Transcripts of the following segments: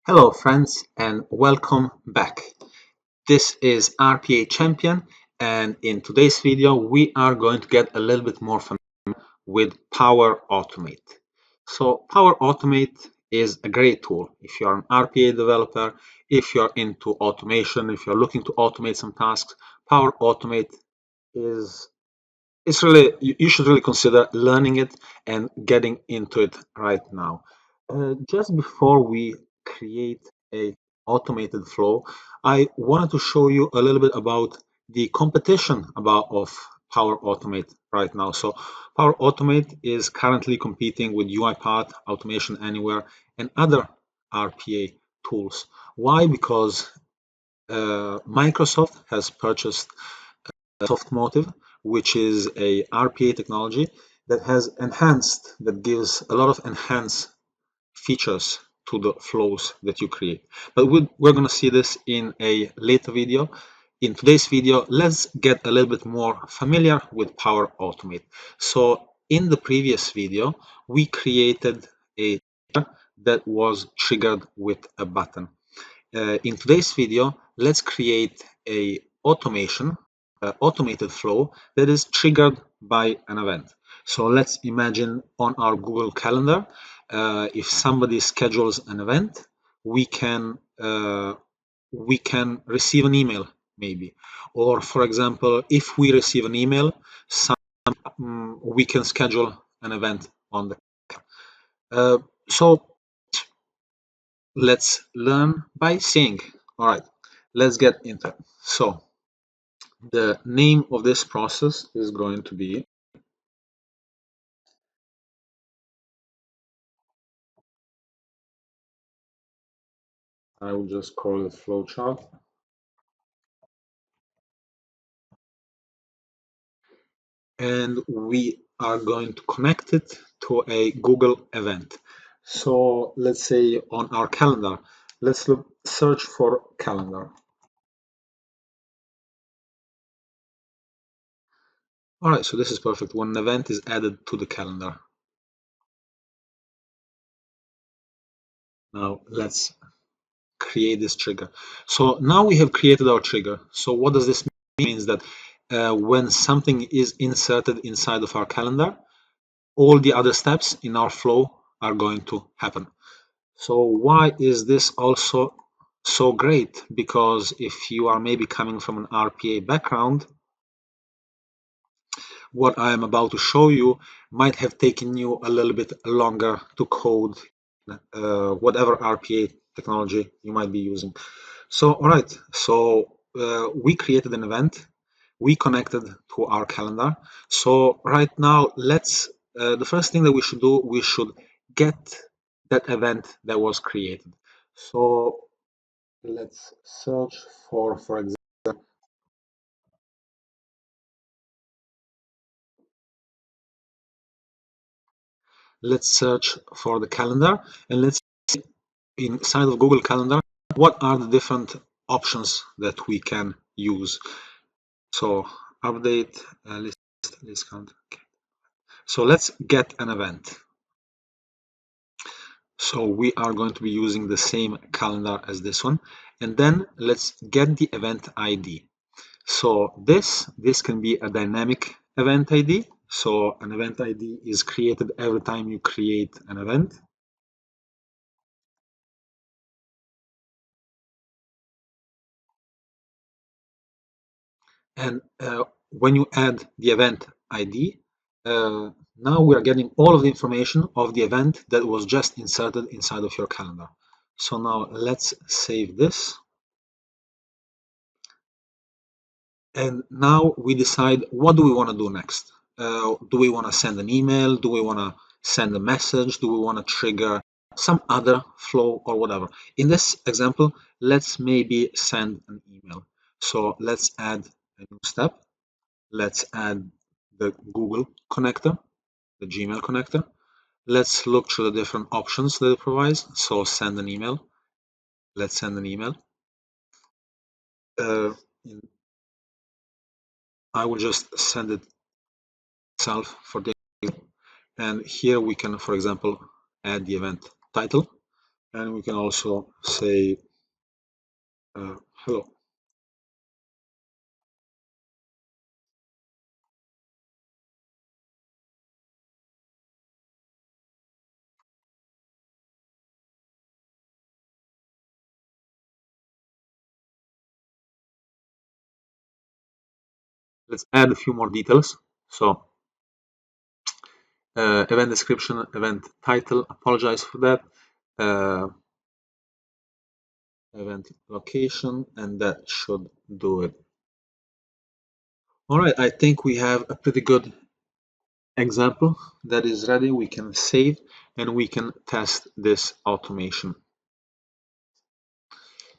Hello friends and welcome back. This is RPA Champion, and in today's video we are going to get a little bit more familiar with PowerAutomate. So PowerAutomate is a great tool if you're an RPA developer, if you're into automation, if you're looking to automate some tasks. PowerAutomate is it's really you should really consider learning it and getting into it right now. Just before we create a automated flow, I wanted to show you a little bit about the competition of Power Automate right now. So Power Automate is currently competing with UiPath, Automation Anywhere, and other RPA tools. Why? Because Microsoft has purchased Softmotive, which is a RPA technology that gives a lot of enhanced features to the flows that you create. But we're going to see this in a later video. In today's video, let's get a little bit more familiar with Power Automate. So in the previous video, we created a that was triggered with a button. In today's video, let's create a automated flow that is triggered by an event. So let's imagine on our Google Calendar, if somebody schedules an event, we can receive an email maybe, or for example, if we receive an email, we can schedule an event on the. So let's learn by seeing. All right, let's get into it. So the name of this process is going to be, I will just call it flowchart. And we are going to connect it to a Google event. So let's say on our calendar, let's search for calendar. All right, so this is perfect. When an event is added to the calendar. Now let's create this trigger. So now we have created our trigger. So what does this mean? It means that when something is inserted inside of our calendar, all the other steps in our flow are going to happen. So why is this also so great? Because if you are maybe coming from an RPA background, what I am about to show you might have taken you a little bit longer to code whatever RPA technology you might be using. So, all right, so we created an event, we connected to our calendar. So right now, the first thing that we should do, we should get that event that was created. So let's search for example, let's search for the calendar and let's see inside of Google Calendar, what are the different options that we can use. So update list count. Okay. So let's get an event. So we are going to be using the same calendar as this one, and then let's get the event ID. So this can be a dynamic event ID. So an event ID is created every time you create an event. And when you add the event ID, now we are getting all of the information of the event that was just inserted inside of your calendar. So now let's save this. And now we decide, what do we want to do next? Do we want to send an email? Do we want to send a message? Do we want to trigger some other flow or whatever? In this example, let's maybe send an email. So let's add a new step. Let's add the Google connector, the Gmail connector. Let's look through the different options that it provides. So send an email. Let's send an email. I will just send it itself for the, and here we can, for example, add the event title. and we can also say hello. Let's add a few more details. So event description, event title, apologize for that, event location, and that should do it. All right, I think we have a pretty good example that is ready. We can save and we can test this automation.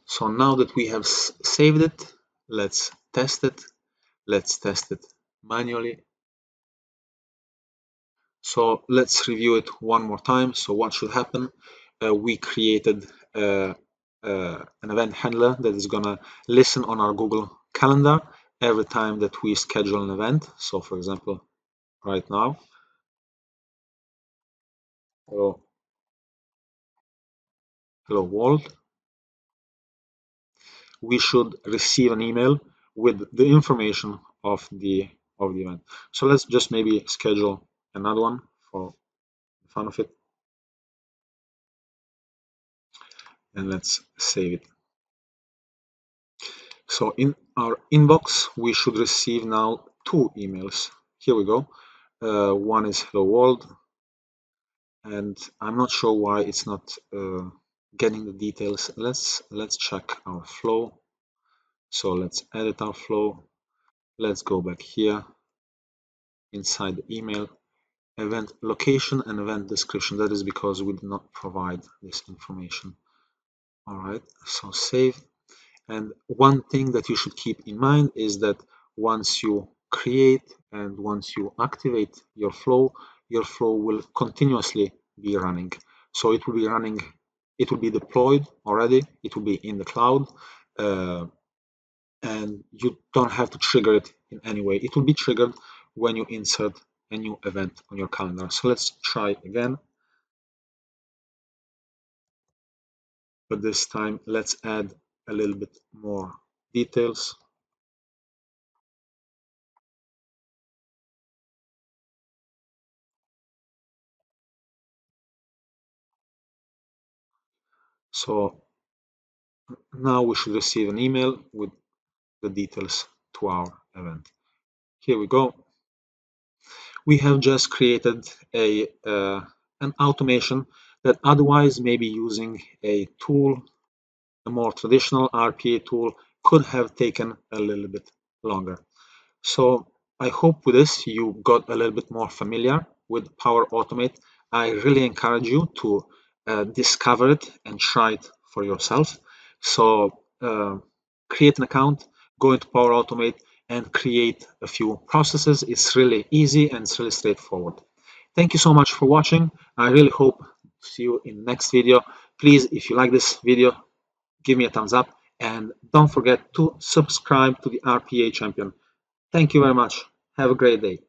So now that we have saved it, let's test it. Let's test it manually. So let's review it one more time. So what should happen? We created an event handler that is gonna listen on our Google Calendar every time that we schedule an event. So for example, right now, hello, hello world, we should receive an email with the information of the event. So let's just maybe schedule another one for the fun of it, and let's save it. So in our inbox, we should receive now two emails. Here we go. One is hello world, and I'm not sure why it's not getting the details. Let's check our flow. So let's edit our flow. Let's go back here inside the email, event location and event description. That is because we did not provide this information. All right, so save. And one thing that you should keep in mind is that once you create and once you activate your flow will continuously be running. So it will be running, it will be deployed already, it will be in the cloud, and you don't have to trigger it in any way. It will be triggered when you insert a new event on your calendar. So let's try again. But this time, let's add a little bit more details. So now we should receive an email with the details to our event. Here we go. We have just created an automation that otherwise maybe using a tool, a more traditional RPA tool, could have taken a little bit longer. So I hope with this you got a little bit more familiar with PowerAutomate. I really encourage you to discover it and try it for yourself. So create an account, go into PowerAutomate and create a few processes. It's really easy and it's really straightforward. Thank you so much for watching. I really hope to see you in the next video. Please, if you like this video, give me a thumbs up and don't forget to subscribe to the RPA Champion. Thank you very much. Have a great day.